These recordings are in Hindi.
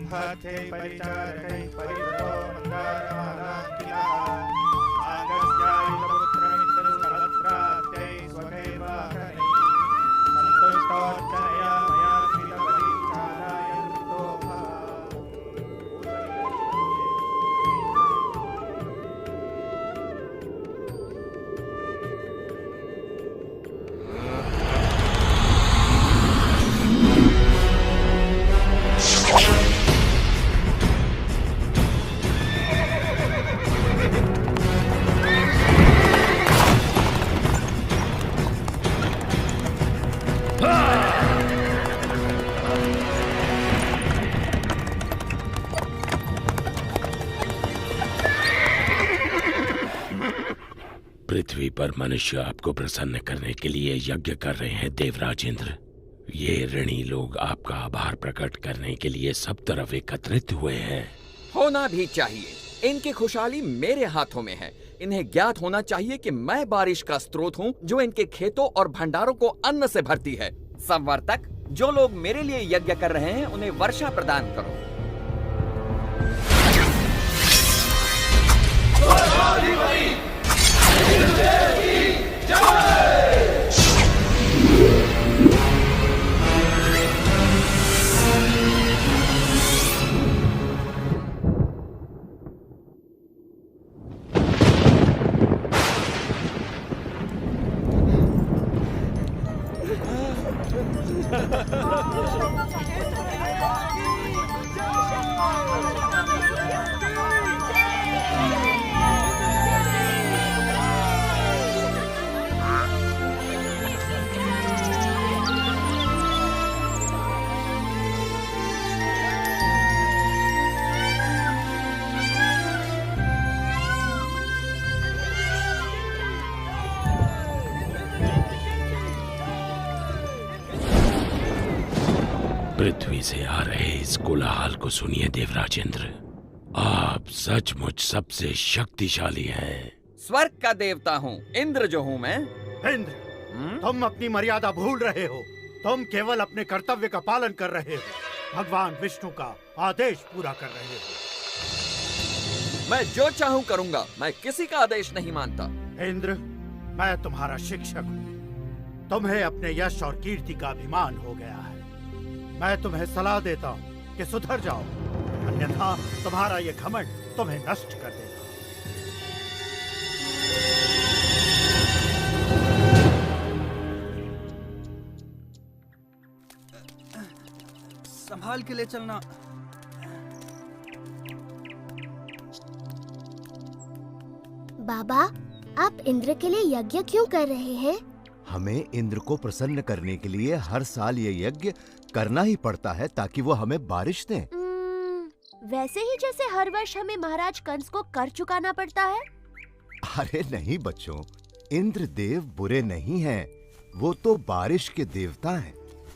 हाथे परिचारकै परिवृतो मन्दारमालाङ्किलः आगस्त्यायुधपुत्रमित्रसहस्रात्यै स्वकैवाहनैः सन्तुष्टोऽर्चनया मया कृतबलिचाराय वृतो भव। पृथ्वी पर मनुष्य आपको प्रसन्न करने के लिए यज्ञ कर रहे हैं देवराज इंद्र। ये ऋणी लोग आपका आभार प्रकट करने के लिए सब तरफ एकत्रित हुए हैं। होना भी चाहिए। इनकी खुशहाली मेरे हाथों में है। इन्हें ज्ञात होना चाहिए कि मैं बारिश का स्रोत हूँ जो इनके खेतों और भंडारों को अन्न से भरती है। संवर्तक, जो लोग मेरे लिए यज्ञ कर रहे हैं उन्हें वर्षा प्रदान करो। पृथ्वी से आ रहे इस कोलाहल को सुनिए देवराज इंद्र। आप सचमुच सबसे शक्तिशाली हैं। स्वर्ग का देवता हूँ, इंद्र जो हूँ मैं। इंद्र, तुम अपनी मर्यादा भूल रहे हो। तुम केवल अपने कर्तव्य का पालन कर रहे हो। भगवान विष्णु का आदेश पूरा कर रहे हो। मैं जो चाहूँ करूँगा। मैं किसी का आदेश नहीं मानता। इंद्र, मैं तुम्हारा शिक्षक हूँ। तुम्हें अपने यश और कीर्ति का अभिमान हो गया है। मैं तुम्हें सलाह देता हूँ कि सुधर जाओ, अन्यथा तुम्हारा ये घमंड तुम्हें नष्ट कर देगा। संभाल के ले चलना। बाबा, आप इंद्र के लिए यज्ञ क्यों कर रहे हैं? हमें इंद्र को प्रसन्न करने के लिए हर साल ये यज्ञ करना ही पड़ता है ताकि वो हमें बारिश दें। वैसे ही जैसे हर वर्ष हमें महाराज कंस को कर चुकाना पड़ता है। अरे नहीं बच्चों, इंद्र देव बुरे नहीं हैं। वो तो बारिश के देवता हैं।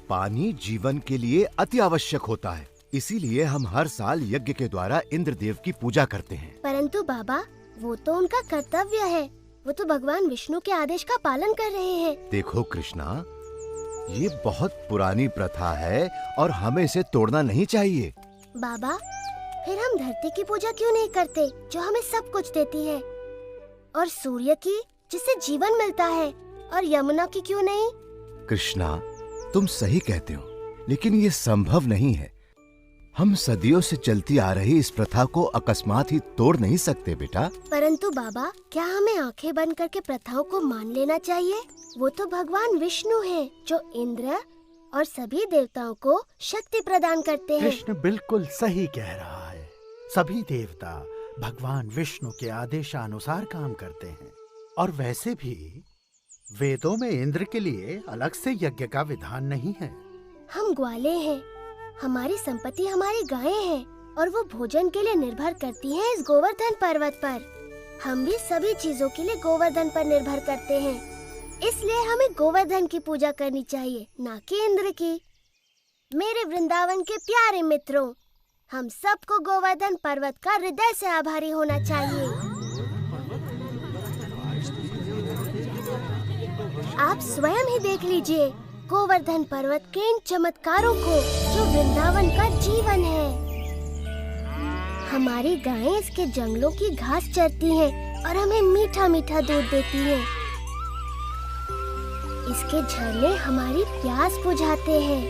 पानी जीवन के लिए अति आवश्यक होता है, इसीलिए हम हर साल यज्ञ के द्वारा इंद्र देव की पूजा करते हैं। परंतु बाबा, वो तो उनका कर्तव्य है। वो तो भगवान विष्णु के आदेश का पालन कर रहे हैं। देखो कृष्णा, ये बहुत पुरानी प्रथा है और हमें इसे तोड़ना नहीं चाहिए। बाबा, फिर हम धरती की पूजा क्यों नहीं करते जो हमें सब कुछ देती है, और सूर्य की जिससे जीवन मिलता है, और यमुना की क्यों नहीं? कृष्णा, तुम सही कहते हो, लेकिन ये संभव नहीं है। हम सदियों से चलती आ रही इस प्रथा को अकस्मात ही तोड़ नहीं सकते बेटा। परंतु बाबा, क्या हमें आंखें बंद करके प्रथाओं को मान लेना चाहिए? वो तो भगवान विष्णु हैं, जो इंद्र और सभी देवताओं को शक्ति प्रदान करते हैं। कृष्ण बिल्कुल सही कह रहा है। सभी देवता भगवान विष्णु के आदेशानुसार काम करते हैं। और वैसे भी वेदों में इंद्र के लिए अलग से यज्ञ का विधान नहीं है। हम ग्वाले हैं, हमारी संपत्ति हमारी गायें हैं, और वो भोजन के लिए निर्भर करती हैं इस गोवर्धन पर्वत पर। हम भी सभी चीजों के लिए गोवर्धन पर निर्भर करते हैं, इसलिए हमें गोवर्धन की पूजा करनी चाहिए, ना कि इंद्र की। मेरे वृंदावन के प्यारे मित्रों, हम सबको गोवर्धन पर्वत का हृदय से आभारी होना चाहिए। आप स्वयं ही देख लीजिए गोवर्धन पर्वत के इन चमत्कारों को, जो वृंदावन का जीवन है। हमारी गायें इसके जंगलों की घास चरती हैं और हमें मीठा मीठा दूध देती हैं। इसके झरने हमारी प्यास बुझाते हैं।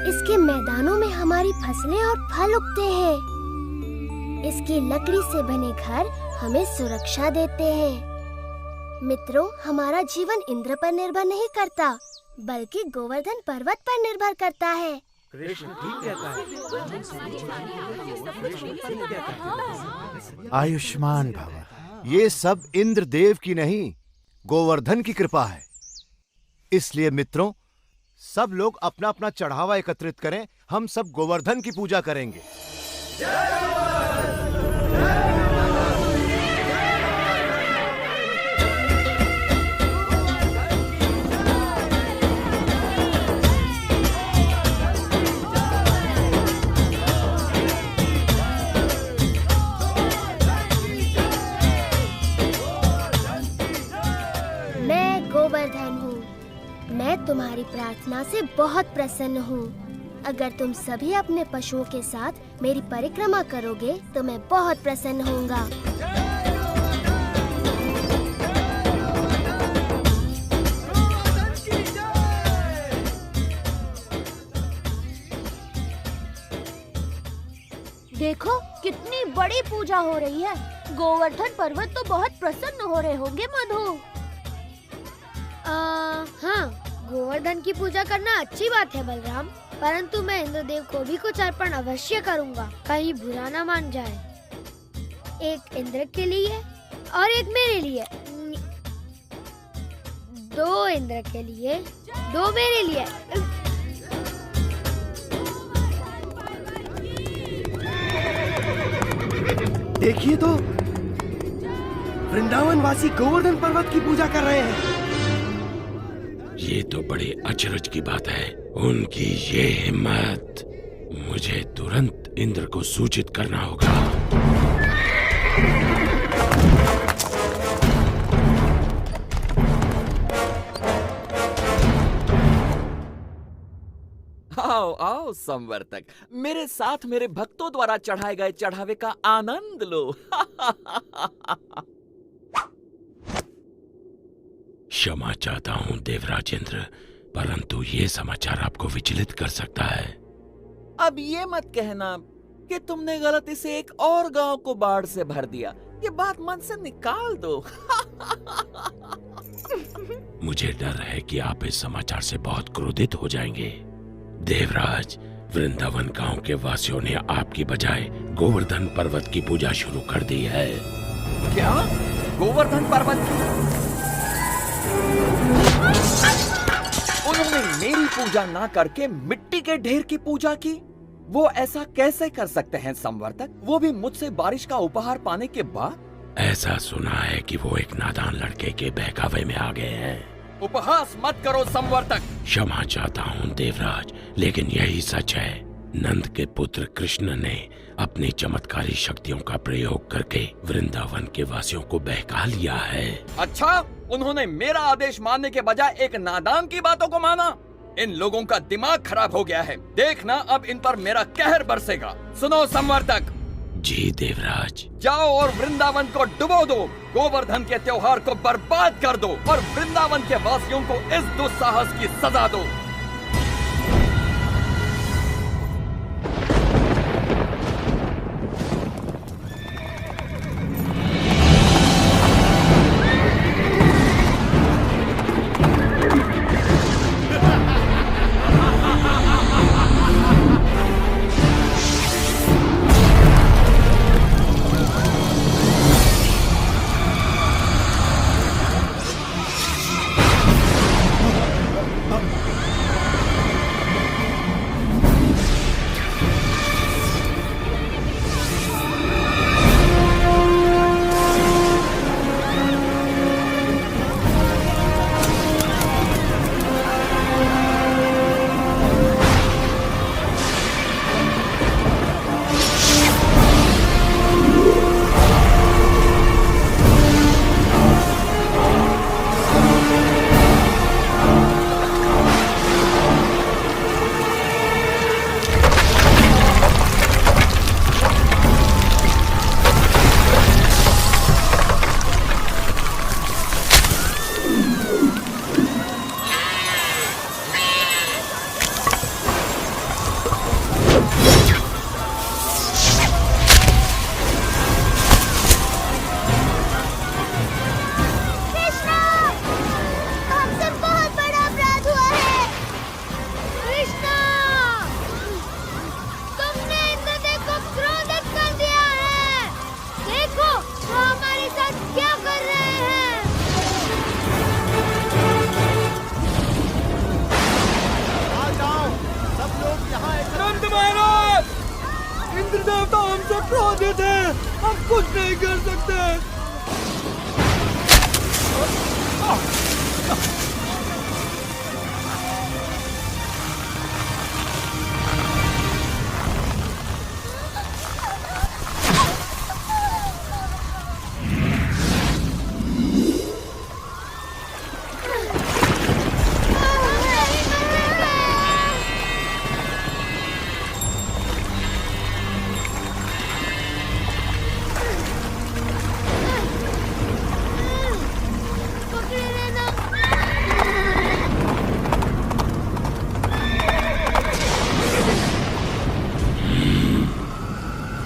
इसके मैदानों में हमारी फसलें और फल उगते हैं। इसकी लकड़ी से बने घर हमें सुरक्षा देते हैं। मित्रों, हमारा जीवन इंद्र पर निर्भर नहीं करता, बल्कि गोवर्धन पर्वत पर निर्भर करता है। कृष्ण ठीक कहता है। आयुष्मान भव। ये सब इंद्रदेव की नहीं, गोवर्धन की कृपा है। इसलिए मित्रों, सब लोग अपना अपना चढ़ावा एकत्रित करें। हम सब गोवर्धन की पूजा करेंगे। मैं गोवर्धन हूँ। मैं तुम्हारी प्रार्थना से बहुत प्रसन्न हूँ। अगर तुम सभी अपने पशुओं के साथ मेरी परिक्रमा करोगे तो मैं बहुत प्रसन्न होऊंगा। देखो कितनी बड़ी पूजा हो रही है। गोवर्धन पर्वत तो बहुत प्रसन्न हो रहे होंगे मधु। हाँ, गोवर्धन की पूजा करना अच्छी बात है बलराम, परंतु मैं इंद्रदेव को भी कुछ अर्पण अवश्य करूँगा, कहीं बुरा न मान जाए। एक इंद्र के लिए और एक मेरे लिए। 2 इंद्र के लिए, 2 मेरे लिए। देखिए तो, वृंदावन वासी गोवर्धन पर्वत की पूजा कर रहे हैं। ये तो बड़े अचरज की बात है। उनकी ये हिम्मत। मुझे तुरंत इंद्र को सूचित करना होगा। आओ आओ संवर्तक, मेरे साथ मेरे भक्तों द्वारा चढ़ाए गए चढ़ावे का आनंद लो। क्षमा चाहता हूँ देवराजेंद्र, परंतु ये समाचार आपको विचलित कर सकता है। अब ये मत कहना कि तुमने गलती से एक और गांव को बाढ़ से भर दिया। ये बात मन से निकाल दो। मुझे डर है कि आप इस समाचार से बहुत क्रोधित हो जाएंगे। देवराज, वृंदावन गांव के वासियों ने आपकी बजाय गोवर्धन पर्वत की पूजा शुरू कर दी है। क्या? गोवर्धन पर्वत की? उन्होंने मेरी पूजा ना करके मिट्टी के ढेर की पूजा की। वो ऐसा कैसे कर सकते हैं संवर्तक, वो भी मुझसे बारिश का उपहार पाने के बाद? ऐसा सुना है कि वो एक नादान लड़के के बहकावे में आ गए हैं। उपहास मत करो संवर्तक। क्षमा चाहता हूँ देवराज, लेकिन यही सच है। नंद के पुत्र कृष्ण ने अपनी चमत्कारी शक्तियों का प्रयोग करके वृंदावन के वासियों को बहका लिया है। अच्छा, उन्होंने मेरा आदेश मानने के बजाय एक नादान की बातों को माना। इन लोगों का दिमाग खराब हो गया है। देखना अब इन पर मेरा कहर बरसेगा। सुनो संवर्तक। जी देवराज। जाओ और वृंदावन को डुबो दो, गोवर्धन के त्योहार को बर्बाद कर दो और वृंदावन के वासियों को इस दुस्साहस की सजा दो। इंद्र देवता हमसे क्रोधित है, हम कुछ नहीं कर सकते।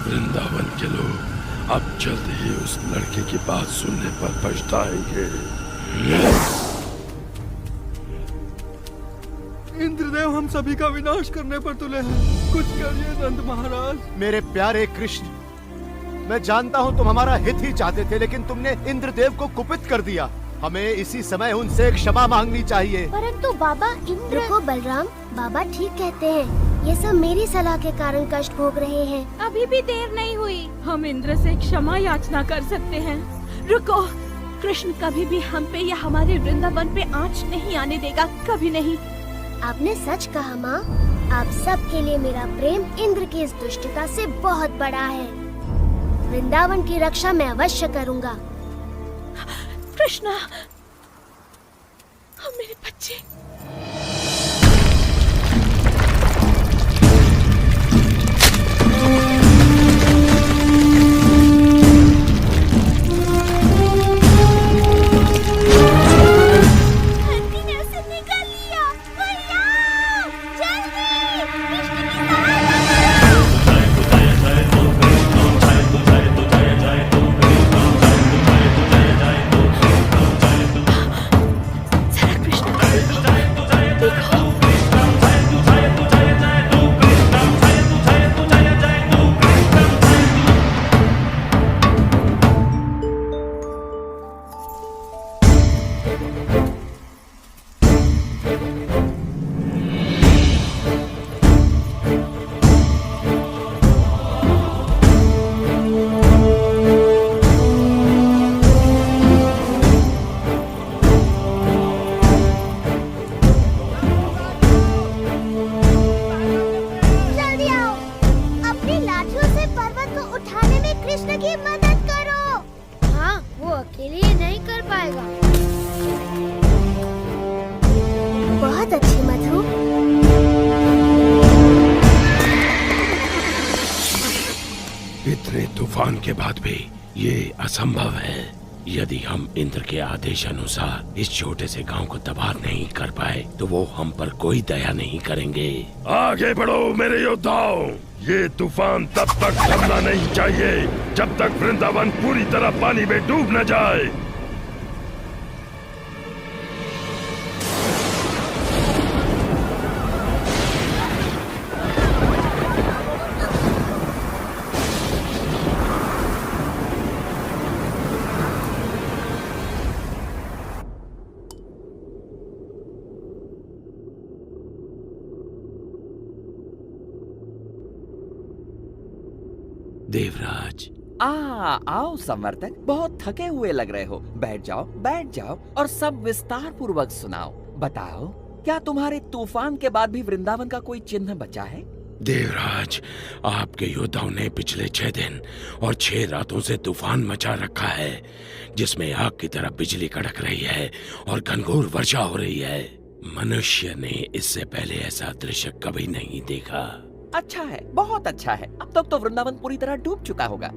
वृंदावन के लोग अब जल्द ही उस लड़के की बात सुनने पर पछताएंगे। इंद्रदेव हम सभी का विनाश करने पर तुले हैं, कुछ करिए नंद महाराज। मेरे प्यारे कृष्ण, मैं जानता हूँ तुम हमारा हित ही चाहते थे, लेकिन तुमने इंद्रदेव को कुपित कर दिया। हमें इसी समय उनसे क्षमा मांगनी चाहिए। परंतु बाबा इंद्र। रुको बलराम, बाबा ठीक कहते हैं। ये सब मेरी सलाह के कारण कष्ट भोग रहे हैं। अभी भी देर नहीं हुई, हम इंद्र से क्षमा याचना कर सकते हैं। रुको, कृष्ण कभी भी हम पे या हमारे वृंदावन पे आँच नहीं आने देगा, कभी नहीं। आपने सच कहा माँ। आप सब के लिए मेरा प्रेम इंद्र की इस दुष्टता से बहुत बड़ा है। वृंदावन की रक्षा मैं अवश्य करूँगा। कृष्णा, मेरे बच्चे। इतने तूफान के बाद भी ये असंभव है। यदि हम इंद्र के आदेश अनुसार इस छोटे से गांव को तबाह नहीं कर पाए तो वो हम पर कोई दया नहीं करेंगे। आगे बढ़ो मेरे योद्धाओं, ये तूफान तब तक थमना नहीं चाहिए जब तक वृंदावन पूरी तरह पानी में डूब न जाए। देवराज, आओ संवर्तक, बहुत थके हुए लग रहे हो। बैठ जाओ और सब विस्तार पूर्वक सुनाओ। बताओ, क्या तुम्हारे तूफान के बाद भी वृंदावन का कोई चिन्ह बचा है? देवराज, आपके योद्धाओं ने पिछले 6 दिन और 6 रातों से तूफान मचा रखा है, जिसमें आग की तरह बिजली कड़क रही है और घनघोर वर्षा हो रही है। मनुष्य ने इससे पहले ऐसा दृश्य कभी नहीं देखा। अच्छा है, बहुत अच्छा है। अब तक तो वृंदावन पूरी तरह डूब चुका होगा।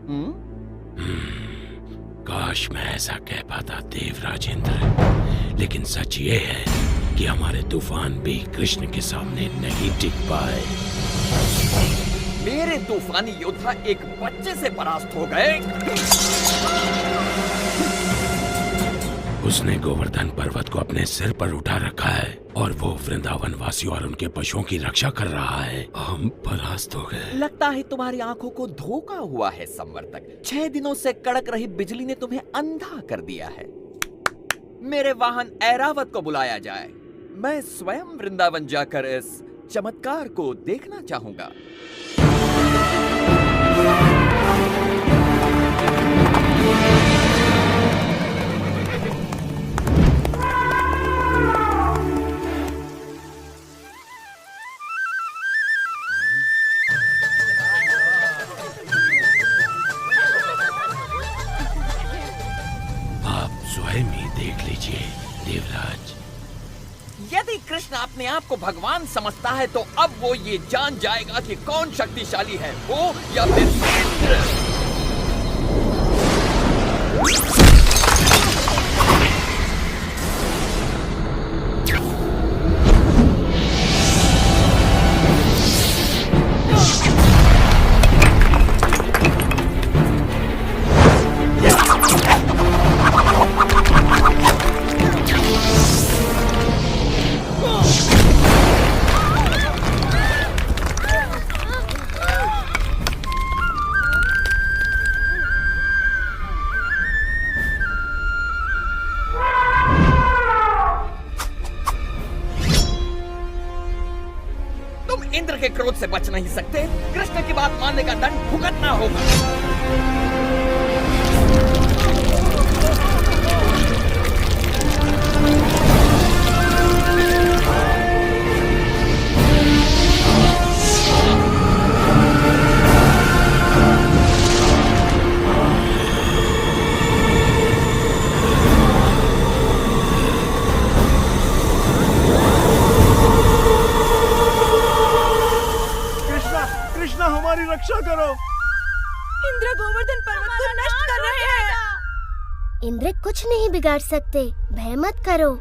काश मैं ऐसा कह पाता देवराज इंद्र, लेकिन सच ये है कि हमारे तूफान भी कृष्ण के सामने नहीं टिक पाए। मेरे तूफानी योद्धा एक बच्चे से परास्त हो गए। उसने गोवर्धन पर्वत को अपने सिर पर उठा रखा है और वो वृंदावन वासियों और उनके पशुओं की रक्षा कर रहा है। हम परास्त हो गए। लगता है तुम्हारी आंखों को धोखा हुआ है संवर्तक। 6 दिनों से कड़क रही बिजली ने तुम्हें अंधा कर दिया है। मेरे वाहन ऐरावत को बुलाया जाए। मैं स्वयं वृंदावन जाकर इस चमत्कार को देखना चाहूंगा। स्वयं ही देख लीजिए देवराज। यदि कृष्ण अपने आप को भगवान समझता है तो अब वो ये जान जाएगा कि कौन शक्तिशाली है, वो या फिर इंद्र। इंद्र के क्रोध से बच नहीं सकते। कृष्ण की बात मानने का दंड भुगतना होगा। कृष्णा हमारी रक्षा करो। इंद्र गोवर्धन पर्वत को नष्ट कर रहे हैं। इंद्र कुछ नहीं बिगाड़ सकते, भय मत करो।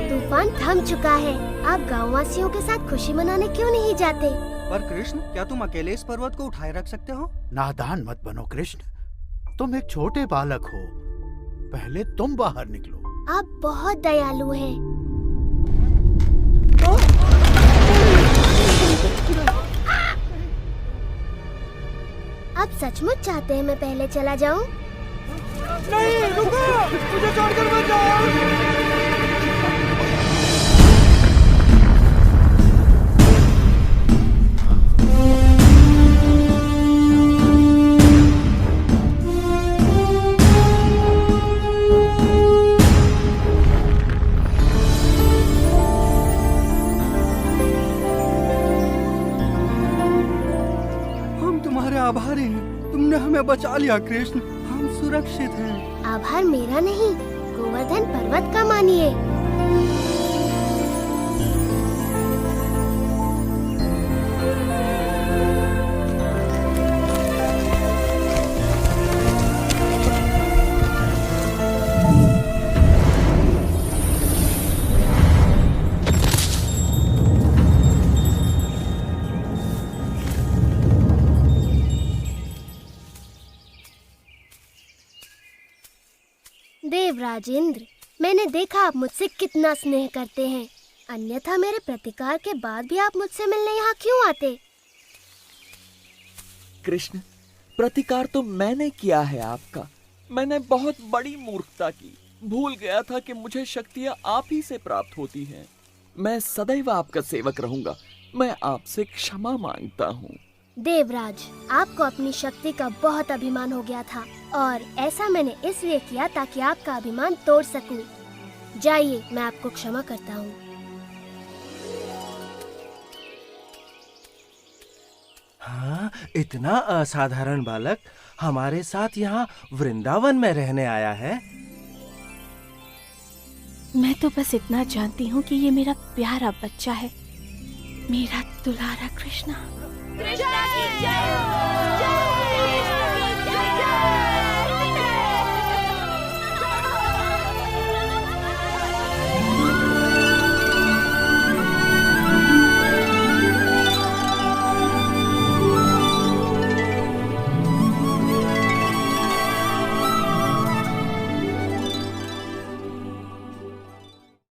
तूफान थम चुका है। आप गाँव वासियों के साथ खुशी मनाने क्यों नहीं जाते? पर कृष्ण, क्या तुम अकेले इस पर्वत को उठाए रख सकते हो? नादान मत बनो कृष्ण, तुम एक छोटे बालक हो। पहले तुम बाहर निकलो। आप बहुत दयालु हैं। आप सचमुच चाहते हैं मैं पहले चला जाऊं? नहीं, रुको! मुझे छोड़कर मत जाओ! आभारी हैं। तुमने हमें बचा लिया कृष्ण, हम सुरक्षित हैं। आभार मेरा नहीं, गोवर्धन पर्वत का मानिए। देवराज इंद्र, मैंने देखा आप मुझसे कितना स्नेह करते हैं। अन्यथा मेरे प्रतिकार के बाद भी आप मुझसे मिलने यहाँ क्यों आते? कृष्ण, प्रतिकार तो मैंने किया है आपका। मैंने बहुत बड़ी मूर्खता की। भूल गया था कि मुझे शक्तियाँ आप ही से प्राप्त होती हैं। मैं सदैव आपका सेवक रहूंगा। मैं आपसे क्षमा मांगता हूँ। देवराज, आपको अपनी शक्ति का बहुत अभिमान हो गया था और ऐसा मैंने इसलिए किया ताकि आपका अभिमान तोड़ सकूं। जाइए, मैं आपको क्षमा करता हूँ। हाँ? इतना असाधारण बालक हमारे साथ यहाँ वृंदावन में रहने आया है। मैं तो बस इतना जानती हूँ कि ये मेरा प्यारा बच्चा है, मेरा दुलारा कृष्णा। कृष्णा की जय हो।